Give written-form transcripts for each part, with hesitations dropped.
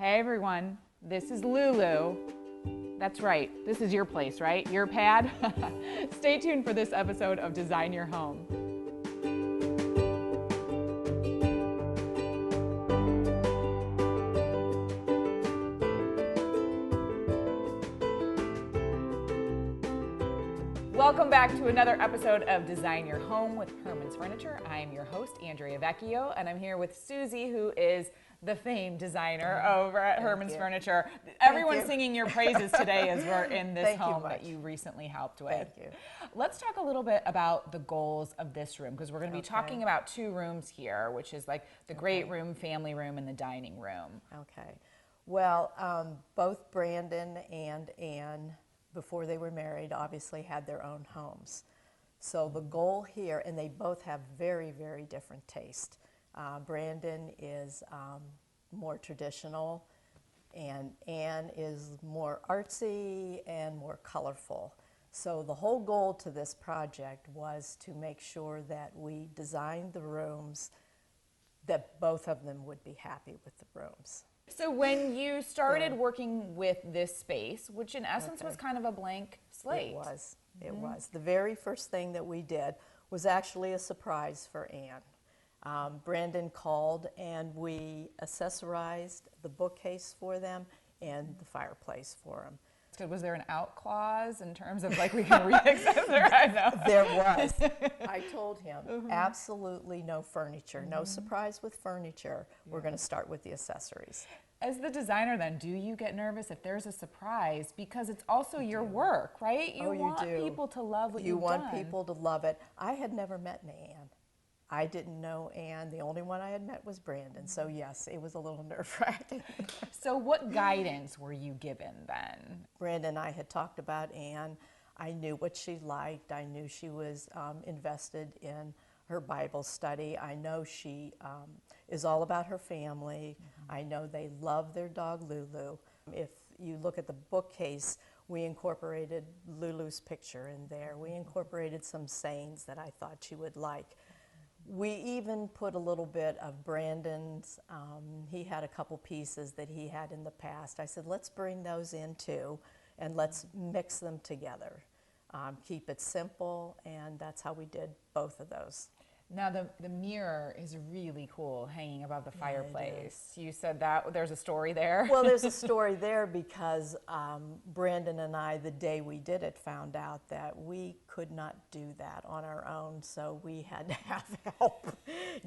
Hey everyone, this is Lulu. That's right, this is your place, right? Your pad? Stay tuned for this episode of Design Your Home. Welcome back to another episode of Design Your Home with Herman's Furniture. I'm your host, Andrea Vecchio, and I'm here with Susie, who is the famed designer over at Herman's Furniture. Everyone's singing your praises today as we're in this home that you recently helped with. Thank you. Let's talk a little bit about the goals of this room, because we're going to be talking about two rooms here, which is like the great room, family room, and the dining room. Okay. Well, both Brandon and Anne, before they were married, obviously had their own homes. So the goal here, and they both have very, very different taste. Brandon is more traditional, and Anne is more artsy and more colorful. So the whole goal to this project was to make sure that we designed the rooms that both of them would be happy with the rooms. So when you started working with this space, which in essence was kind of a blank slate. It was. The very first thing that we did was actually a surprise for Anne. Brandon called and we accessorized the bookcase for them and the fireplace for them. So was there an out clause in terms of like we can re-accessorize? No. There was. I told him absolutely no furniture, no surprise with furniture. We're going to start with the accessories. As the designer then, do you get nervous if there's a surprise? Because it's also your work, right? You want people to love what you've done. You want people to love it. I had never met Anne. I didn't know Anne. The only one I had met was Brandon. So yes, it was a little nerve-wracking. So what guidance were you given then? Brandon and I had talked about Anne. I knew what she liked. I knew she was invested in her Bible study. I know she is all about her family. I know they love their dog Lulu. If you look at the bookcase, we incorporated Lulu's picture in there. We incorporated some sayings that I thought she would like. We even put a little bit of Brandon's, he had a couple pieces that he had in the past. I said, let's bring those in too, and let's mix them together. Keep it simple, and that's how we did both of those. Now the mirror is really cool hanging above the fireplace. You said that there's a story there? Well, there's a story there because Brandon and I, the day we did it, found out that we could not do that on our own, so we had to have help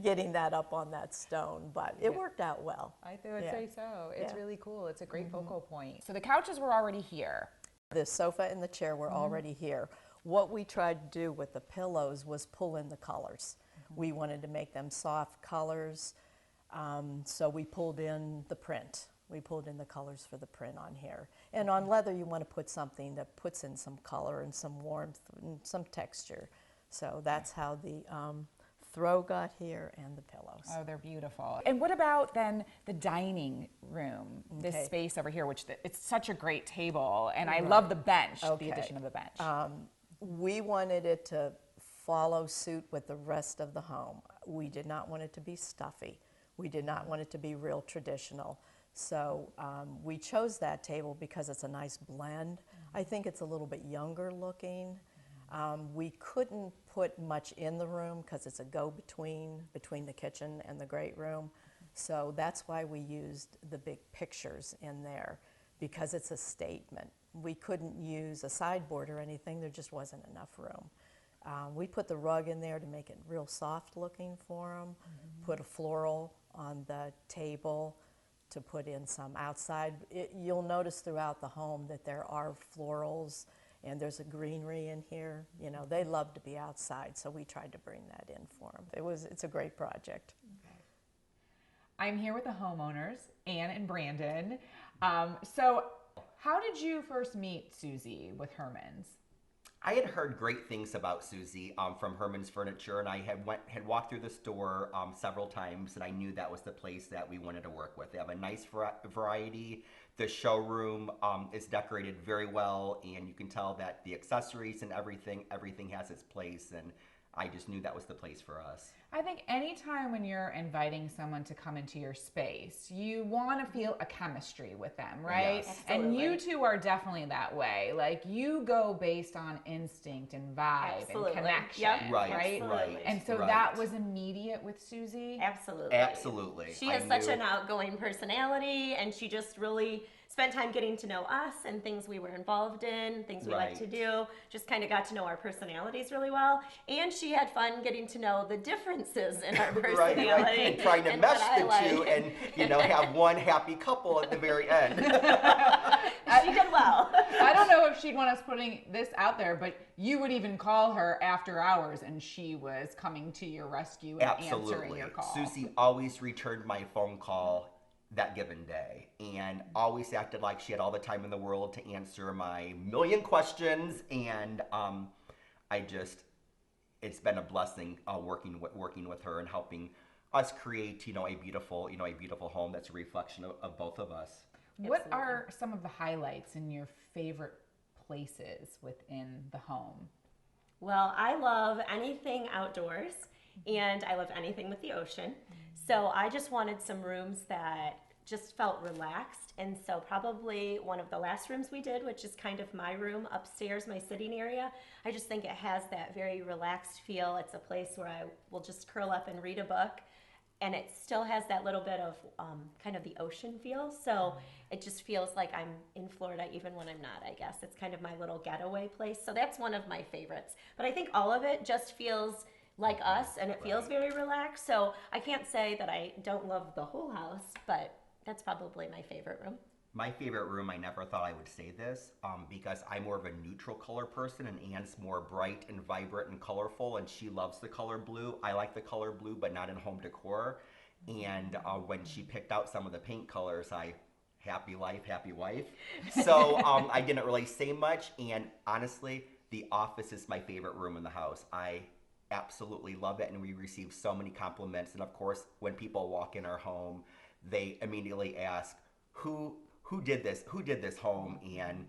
getting that up on that stone, but it worked out well. I would say so. It's really cool. It's a great focal point. So the couches were already here. The sofa and the chair were already here. What we tried to do with the pillows was pull in the colors. We wanted to make them soft colors, so we pulled in the print. We pulled in the colors for the print on here. And on leather, you want to put something that puts in some color and some warmth and some texture. So that's how the throw got here and the pillows. Oh, they're beautiful. And what about then the dining room, this space over here, which it's such a great table, and I love the bench, the addition of the bench. We wanted it to follow suit with the rest of the home. We did not want it to be stuffy. We did not want it to be real traditional. So we chose that table because it's a nice blend. I think it's a little bit younger looking. We couldn't put much in the room because it's a go-between between the kitchen and the great room. So that's why we used the big pictures in there, because it's a statement. We couldn't use a sideboard or anything. There just wasn't enough room. We put the rug in there to make it real soft looking for them, put a floral on the table to put in some outside. You'll notice throughout the home that there are florals and there's a greenery in here. You know, they love to be outside, so we tried to bring that in for them. It's a great project. I'm here with the homeowners, Anne and Brandon. So how did you first meet Susie with Herman's? I had heard great things about Susie from Herman's Furniture, and I had walked through the store several times, and I knew that was the place that we wanted to work with. They have a nice variety. The showroom is decorated very well, and you can tell that the accessories and everything has its place. And I just knew that was the place for us. I think anytime when you're inviting someone to come into your space, you want to feel a chemistry with them, right? Yes. And Absolutely. you two are definitely that way. Like you go based on instinct and vibe Absolutely. and connection, Yep. Right, right? right. And so right. that was immediate with Susie. Absolutely. Absolutely. She I has such knew- an outgoing personality, and she just really spent time getting to know us and things we were involved in, things we like to Right. do. Just kind of got to know our personalities really well, and she had fun getting to know the differences in our personality right. And trying to and mesh what I the like. two and, have one happy couple at the very end. She did well. I don't know if she'd want us putting this out there, but you would even call her after hours and she was coming to your rescue and answering Absolutely. your call. Susie always returned my phone call that given day and always acted like she had all the time in the world to answer my million questions. And it's been a blessing working with her and helping us create, a beautiful home that's a reflection of both of us. What are some of the highlights in your favorite places within the home? Well, I love anything outdoors and I love anything with the ocean. So I just wanted some rooms that just felt relaxed. And so probably one of the last rooms we did, which is kind of my room upstairs, my sitting area, I just think it has that very relaxed feel. It's a place where I will just curl up and read a book. And it still has that little bit of kind of the ocean feel. So it just feels like I'm in Florida even when I'm not, I guess. It's kind of my little getaway place. So that's one of my favorites. But I think all of it just feels like us and it feels very relaxed. So I can't say that I don't love the whole house, but that's probably my favorite room. My favorite room, I never thought I would say this, because I'm more of a neutral color person and Anne's more bright and vibrant and colorful, and she loves the color blue. I like the color blue, but not in home decor. And when she picked out some of the paint colors, happy life, happy wife. So I didn't really say much, and honestly, the office is my favorite room in the house. I absolutely love it, and we receive so many compliments. And of course, when people walk in our home, they immediately ask, who did this home? And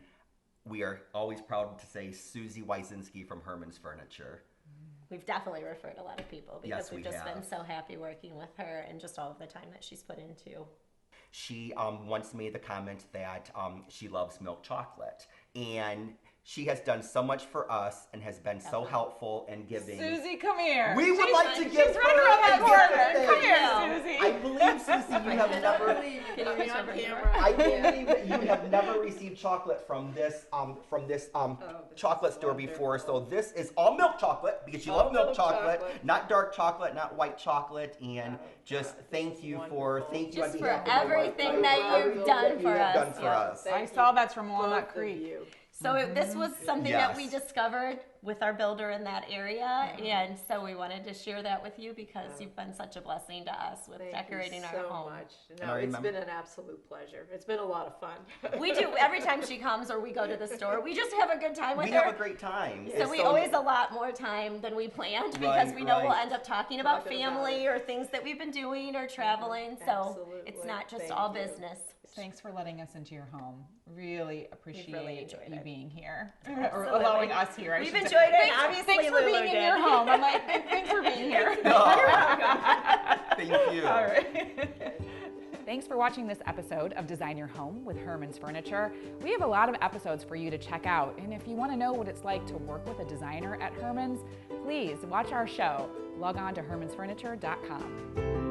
we are always proud to say Susie Wysinski from Herman's Furniture. We've definitely referred a lot of people because Yes, we've we just been have. so happy working with her and just all of the time that she's put into. She once made the comment that she loves milk chocolate, and she has done so much for us and has been so helpful and giving. Susie, come here. We would She's- like to give she's running her around that a corner. Come gift. here, Susie. I believe, Susie, you have never. I believe that you have never received chocolate from this chocolate store before. So this is all milk chocolate because you love milk chocolate, not dark chocolate, not white chocolate. And just thank you Just on for behalf of my wife, everything that you've everything done that you for have us. done for Yeah. us. I saw that's from Walnut Creek. So this was something that we Yes. discovered with our builder in that area, and so we wanted to share that with you because you've been such a blessing to us with decorating our so home. much. And No, I it's remember- been an absolute pleasure. It's been a lot of fun. We do every time she comes or we go to the store. We just have a good time with We her. have a great time. So we always a lot more time than we planned because Right, we know we'll right. end up talking about Talking about family or things that we've been doing or traveling. So it's Absolutely. not just Thank all you. business. Thanks for letting us into your home. Really appreciate enjoyed you it. being here. Or Absolutely. allowing us here. I We've should say. enjoyed it, and Thanks, obviously thanks for Lulu being in did. your home. I'm like, thanks for being here. Thank you. All right. Thanks for watching this episode of Design Your Home with Herman's Furniture. We have a lot of episodes for you to check out, and if you want to know what it's like to work with a designer at Herman's, please watch our show. Log on to hermansfurniture.com.